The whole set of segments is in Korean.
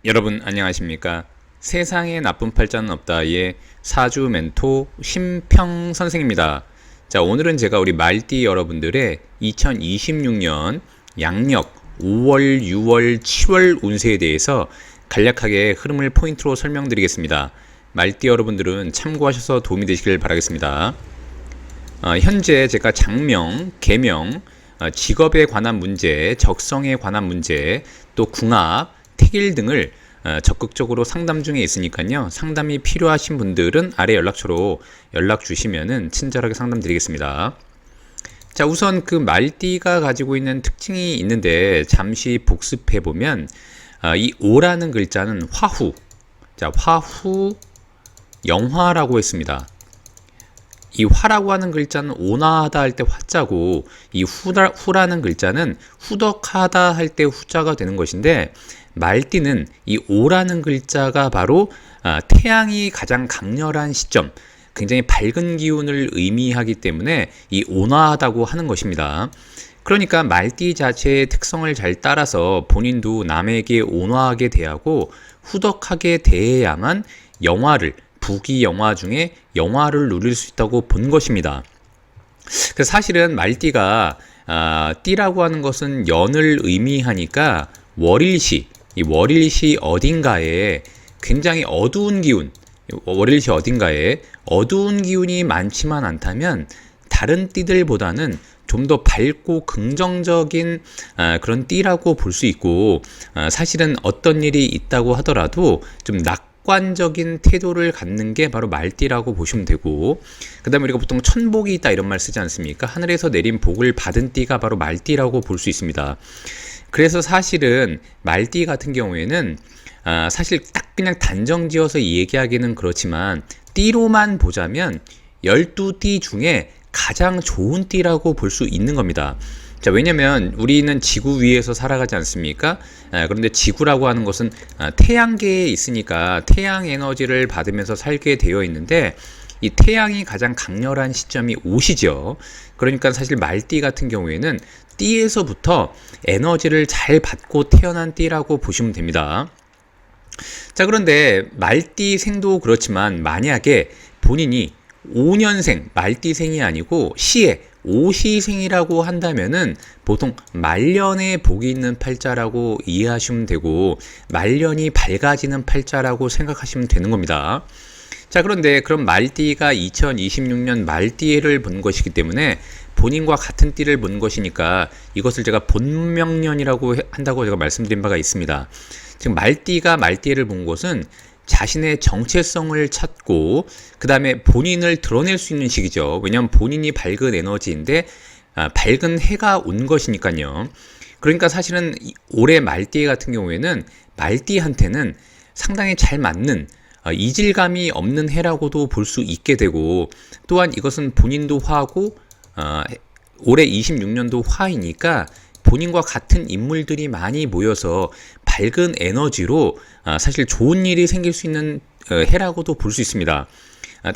여러분 안녕하십니까? 세상에 나쁜 팔자는 없다의 사주 멘토 심평 선생입니다. 자, 오늘은 제가 우리 말띠 여러분들의 2026년 양력 5월, 6월, 7월 운세에 대해서 간략하게 흐름을 포인트로 설명드리겠습니다. 말띠 여러분들은 참고하셔서 도움이 되시길 바라겠습니다. 현재 제가 장명, 계명, 직업에 관한 문제, 적성에 관한 문제, 또 궁합, 택일 등을 적극적으로 상담 중에 있으니까요. 상담이 필요하신 분들은 아래 연락처로 연락 주시면은 친절하게 상담 드리겠습니다. 자, 우선 그 말띠가 가지고 있는 특징이 있는데 잠시 복습해 보면 이 오라는 글자는 화후. 자, 화후 영화라고 했습니다. 이 화라고 하는 글자는 온화하다 할 때 화자고, 이 후라는 글자는 후덕하다 할 때 후자가 되는 것인데, 말띠는 이 오라는 글자가 바로 태양이 가장 강렬한 시점, 굉장히 밝은 기운을 의미하기 때문에 이 온화하다고 하는 것입니다. 그러니까 말띠 자체의 특성을 잘 따라서 본인도 남에게 온화하게 대하고 후덕하게 대해야만 부귀 영화 중에 영화를 누릴 수 있다고 본 것입니다. 그래서 사실은 말띠가 띠라고 하는 것은 연을 의미하니까 이 월일시 어딘가에 굉장히 어두운 기운, 월일시 어딘가에 어두운 기운이 많지만 않다면 다른 띠들보다는 좀 더 밝고 긍정적인 그런 띠라고 볼 수 있고, 사실은 어떤 일이 있다고 하더라도 좀 낙관적인 태도를 갖는 게 바로 말띠라고 보시면 되고, 그 다음에 우리가 보통 천복이 있다 이런 말 쓰지 않습니까? 하늘에서 내린 복을 받은 띠가 바로 말띠라고 볼 수 있습니다. 그래서 사실은 말띠 같은 경우에는 사실 딱 그냥 단정 지어서 얘기하기는 그렇지만 띠로만 보자면 12띠 중에 가장 좋은 띠라고 볼 수 있는 겁니다. 자, 왜냐면 우리는 지구 위에서 살아가지 않습니까? 그런데 지구라고 하는 것은 태양계에 있으니까 태양 에너지를 받으면서 살게 되어 있는데, 이 태양이 가장 강렬한 시점이 옷이죠. 그러니까 사실 말띠 같은 경우에는 띠에서부터 에너지를 잘 받고 태어난 띠라고 보시면 됩니다. 자, 그런데 말띠생도 그렇지만 만약에 본인이 5년생, 말띠생이 아니고 시에 오시생이라고 한다면은 보통 말년에 복이 있는 팔자라고 이해하시면 되고, 말년이 밝아지는 팔자라고 생각하시면 되는 겁니다. 자, 그런데 그럼 말띠가 2026년 말띠를 본 것이기 때문에 본인과 같은 띠를 본 것이니까 이것을 제가 본명년이라고 한다고 제가 말씀드린 바가 있습니다. 지금 말띠가 말띠를 본 것은 자신의 정체성을 찾고 그 다음에 본인을 드러낼 수 있는 시기죠. 왜냐하면 본인이 밝은 에너지인데 밝은 해가 온 것이니까요. 그러니까 사실은 올해 말띠 같은 경우에는 말띠한테는 상당히 잘 맞는 이질감이 없는 해라고도 볼 수 있게 되고, 또한 이것은 본인도 화고 올해 26년도 화이니까 본인과 같은 인물들이 많이 모여서 밝은 에너지로 사실 좋은 일이 생길 수 있는 해라고도 볼 수 있습니다.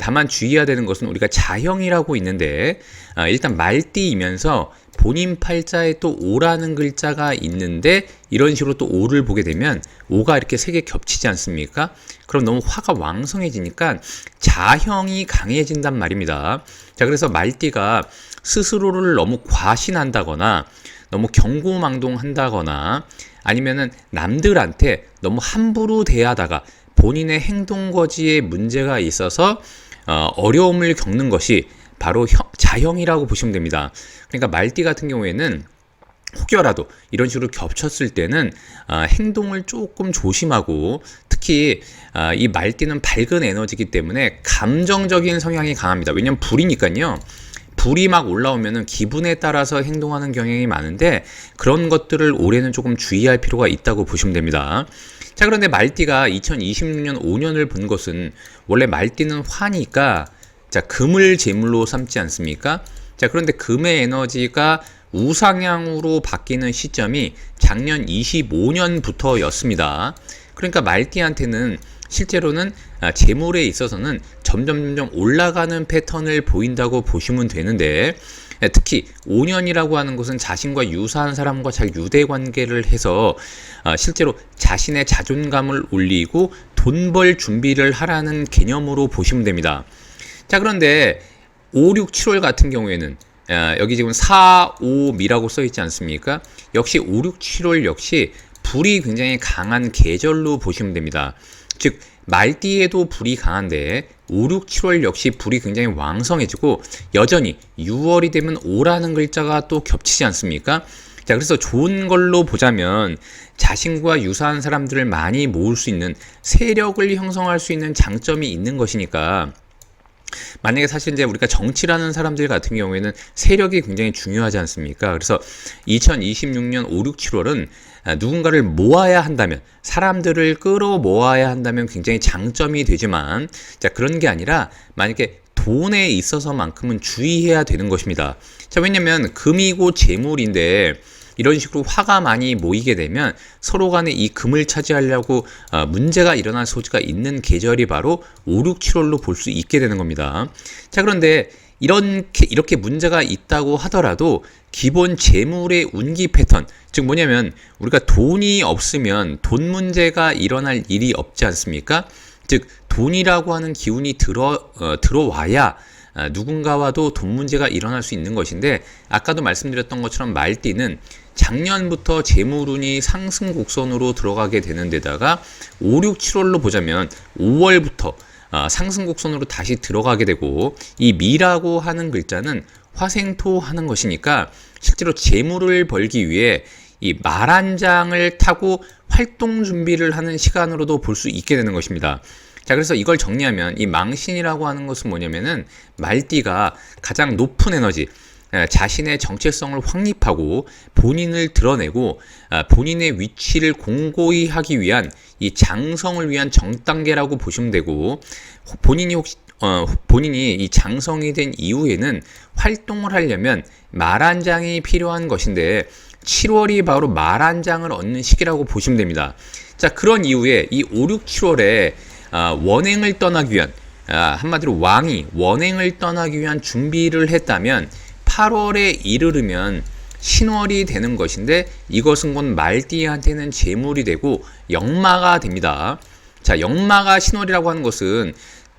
다만 주의해야 되는 것은 우리가 자형이라고 있는데, 일단 말띠이면서 본인 팔자에 또 오라는 글자가 있는데 이런 식으로 또 오를 보게 되면 오가 이렇게 세 개 겹치지 않습니까? 그럼 너무 화가 왕성해지니까 자형이 강해진단 말입니다. 자, 그래서 말띠가 스스로를 너무 과신한다거나 너무 경고망동한다거나 아니면은 남들한테 너무 함부로 대하다가 본인의 행동거지에 문제가 있어서 어려움을 겪는 것이 바로 자형이라고 보시면 됩니다. 그러니까 말띠 같은 경우에는 혹여라도 이런 식으로 겹쳤을 때는 행동을 조금 조심하고, 특히 이 말띠는 밝은 에너지이기 때문에 감정적인 성향이 강합니다. 왜냐면 불이니까요. 불이 막 올라오면은 기분에 따라서 행동하는 경향이 많은데 그런 것들을 올해는 조금 주의할 필요가 있다고 보시면 됩니다. 자, 그런데 말띠가 2026년 5년을 본 것은 원래 말띠는 화니까 자, 금을 제물로 삼지 않습니까? 자, 그런데 금의 에너지가 우상향으로 바뀌는 시점이 작년 25년부터였습니다. 그러니까 말띠한테는 실제로는 재물에 있어서는 점점 올라가는 패턴을 보인다고 보시면 되는데, 특히 5년이라고 하는 것은 자신과 유사한 사람과 잘 유대 관계를 해서 실제로 자신의 자존감을 올리고 돈 벌 준비를 하라는 개념으로 보시면 됩니다. 자, 그런데 5, 6, 7월 같은 경우에는 여기 지금 4, 5, 미라고 써 있지 않습니까? 역시 5, 6, 7월 역시 불이 굉장히 강한 계절로 보시면 됩니다. 즉 말띠에도 불이 강한데 5, 6, 7월 역시 불이 굉장히 왕성해지고 여전히 6월이 되면 오라는 글자가 또 겹치지 않습니까? 자, 그래서 좋은 걸로 보자면 자신과 유사한 사람들을 많이 모을 수 있는 세력을 형성할 수 있는 장점이 있는 것이니까 만약에 사실 이제 우리가 정치라는 사람들 같은 경우에는 세력이 굉장히 중요하지 않습니까? 그래서 2026년 5, 6, 7월은 누군가를 모아야 한다면, 사람들을 끌어모아야 한다면 굉장히 장점이 되지만, 자, 그런 게 아니라 만약에 돈에 있어서만큼은 주의해야 되는 것입니다. 자, 왜냐면 금이고 재물인데 이런 식으로 화가 많이 모이게 되면 서로 간에 이 금을 차지하려고 문제가 일어날 소지가 있는 계절이 바로 5, 6, 7월로 볼 수 있게 되는 겁니다. 자, 그런데 이렇게 문제가 있다고 하더라도 기본 재물의 운기 패턴, 즉 뭐냐면 우리가 돈이 없으면 돈 문제가 일어날 일이 없지 않습니까? 즉 돈이라고 하는 기운이 들어와야 누군가와도 돈 문제가 일어날 수 있는 것인데, 아까도 말씀드렸던 것처럼 말띠는 작년부터 재물운이 상승 곡선으로 들어가게 되는 데다가 5, 6, 7월로 보자면 5월부터 상승 곡선으로 다시 들어가게 되고, 이 미라고 하는 글자는 화생토 하는 것이니까 실제로 재물을 벌기 위해 이 말 한 장을 타고 활동 준비를 하는 시간으로도 볼 수 있게 되는 것입니다. 자, 그래서 이걸 정리하면 이 망신이라고 하는 것은 뭐냐면은 말띠가 가장 높은 에너지, 자신의 정체성을 확립하고 본인을 드러내고 본인의 위치를 공고히 하기 위한 이 장성을 위한 정단계라고 보시면 되고, 본인이 이 장성이 된 이후에는 활동을 하려면 말 한 장이 필요한 것인데 7월이 바로 말 한 장을 얻는 시기라고 보시면 됩니다. 자, 그런 이후에 이 5, 6, 7월에 원행을 떠나기 위한, 한마디로 왕이 원행을 떠나기 위한 준비를 했다면 8월에 이르르면 신월이 되는 것인데, 이것은 곧 말띠한테는 재물이 되고 역마가 됩니다. 자, 역마가 신월이라고 하는 것은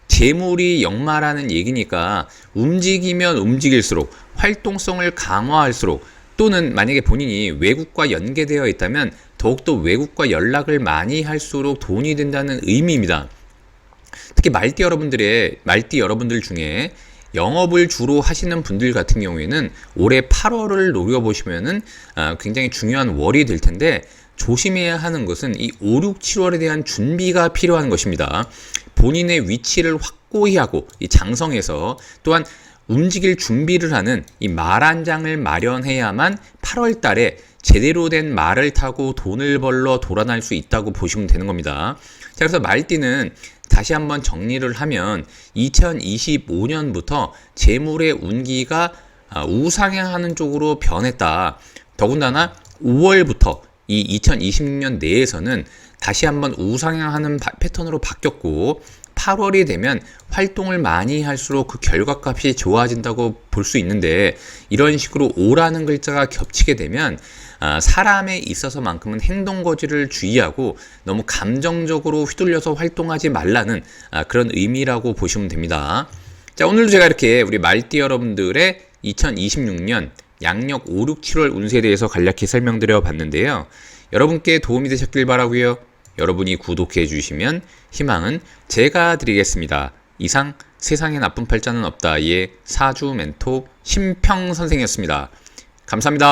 재물이 역마라는 얘기니까 움직이면 움직일수록 활동성을 강화할수록, 또는 만약에 본인이 외국과 연계되어 있다면 더욱더 외국과 연락을 많이 할수록 돈이 된다는 의미입니다. 특히 말띠 여러분들 중에 영업을 주로 하시는 분들 같은 경우에는 올해 8월을 노려보시면은 굉장히 중요한 월이 될 텐데, 조심해야 하는 것은 이 5, 6, 7월에 대한 준비가 필요한 것입니다. 본인의 위치를 확고히 하고 이 장성에서 또한 움직일 준비를 하는 이 말 한 장을 마련해야만 8월 달에 제대로 된 말을 타고 돈을 벌러 돌아날 수 있다고 보시면 되는 겁니다. 자, 그래서 말띠는 다시 한번 정리를 하면 2025년부터 재물의 운기가 우상향하는 쪽으로 변했다. 더군다나 5월부터 이 2026년 내에서는 다시 한번 우상향하는 패턴으로 바뀌었고, 8월이 되면 활동을 많이 할수록 그 결과값이 좋아진다고 볼 수 있는데, 이런 식으로 오라는 글자가 겹치게 되면 사람에 있어서만큼은 행동거지를 주의하고 너무 감정적으로 휘둘려서 활동하지 말라는 그런 의미라고 보시면 됩니다. 자, 오늘도 제가 이렇게 우리 말띠 여러분들의 2026년 양력 5, 6, 7월 운세에 대해서 간략히 설명드려 봤는데요. 여러분께 도움이 되셨길 바라고요. 여러분이 구독해 주시면 희망은 제가 드리겠습니다. 이상 세상에 나쁜 팔자는 없다의 사주 멘토 심평 선생이었습니다. 감사합니다.